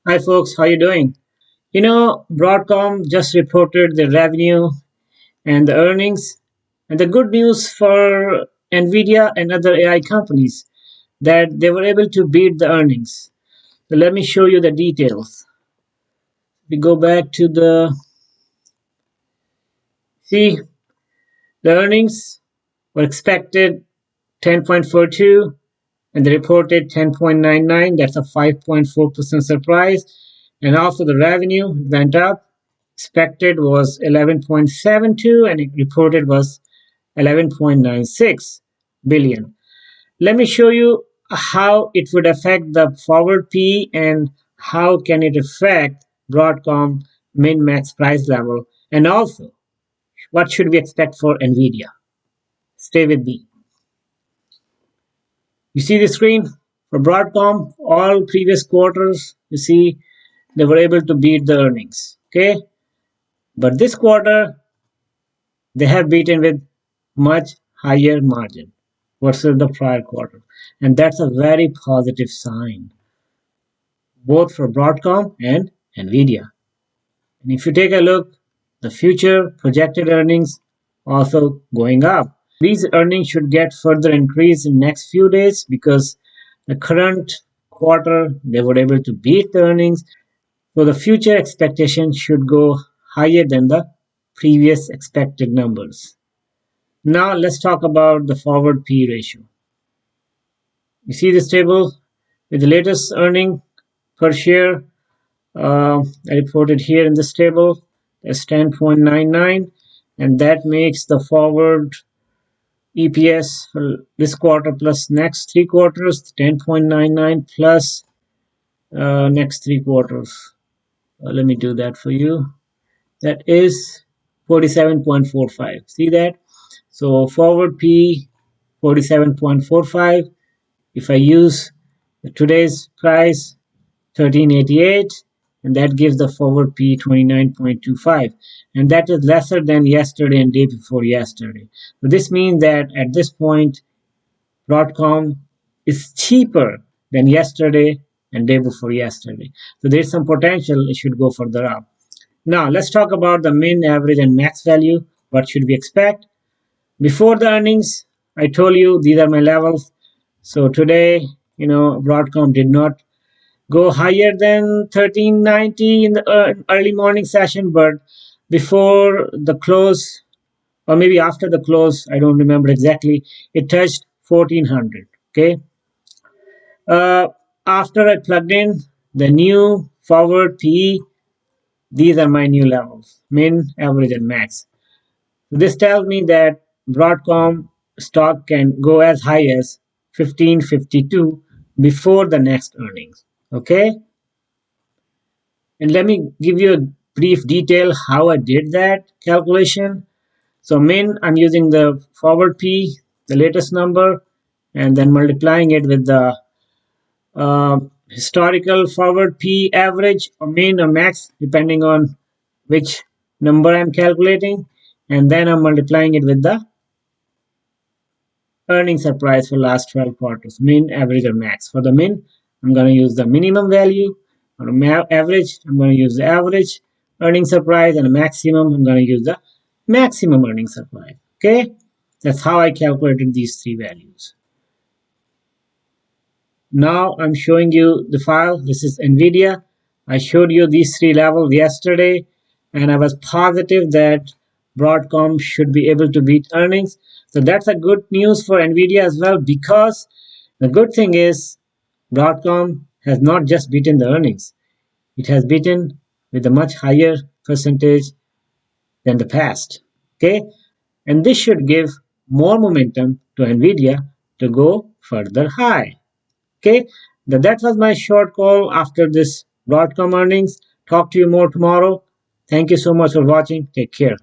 Hi folks, how you doing? Broadcom just reported the revenue and the earnings, and the good news for Nvidia and other AI companies that they were able to beat the earnings. So let me show you the details. We go back to the see the earnings were expected 10.42 and they reported 10.99. That's a 5.4% surprise. And also the revenue went up. Expected was 11.72 and it reported was 11.96 billion. Let me show you how it would affect the forward P and how can it affect Broadcom min-max price level, and also what should we expect for Nvidia. Stay with me. You see the screen for Broadcom, all previous quarters, you see they were able to beat the earnings. Okay, but this quarter they have beaten with much higher margin versus the prior quarter, and that's a very positive sign both for Broadcom and Nvidia. And if you take a look, the future projected earnings also going up. These earnings should get further increase in next few days because the current quarter they were able to beat the earnings. So the future expectation should go higher than the previous expected numbers. Now let's talk about the forward P ratio. You see this table with the latest earning per share I reported here in this table as 10.99, and that makes the forward EPS for this quarter plus next three quarters 10.99 plus next three quarters. Let me do that for you. That is 47.45. See that? So forward P 47.45. If I use today's price 1388, and that gives the forward P 29.25, and that is lesser than yesterday and day before yesterday. So this means that at this point Broadcom is cheaper than yesterday and day before yesterday. So there's some potential it should go further up. Now let's talk about the min, average, and max value. What should we expect? Before the earnings, I told you these are my levels. So today, Broadcom did not go higher than 1390 in the early morning session, but before the close, or maybe after the close, I don't remember exactly, it touched 1400. Okay. Uh, After I plugged in the new forward PE, these are my new levels: min, average, and max. This tells me that Broadcom stock can go as high as 1552 before the next earnings. Okay, and let me give you a brief detail how I did that calculation. So min, I'm using the forward P, the latest number, and then multiplying it with the historical forward P average or min or max, depending on which number I'm calculating, and then I'm multiplying it with the earning surprise for last 12 quarters, min, average, or max. For the min, I'm going to use the minimum value. For the average, I'm going to use the average earning surprise, and the maximum, I'm going to use the maximum earning surprise. Okay, that's how I calculated these three values. Now I'm showing you the file. This is Nvidia. I showed you these three levels yesterday, and I was positive that Broadcom should be able to beat earnings. So that's a good news for Nvidia as well, because the good thing is Broadcom has not just beaten the earnings. It has beaten with a much higher percentage than the past. Okay, and this should give more momentum to Nvidia to go further high. Okay, that was my short call after this Broadcom earnings. Talk to you more tomorrow. Thank you so much for watching. Take care.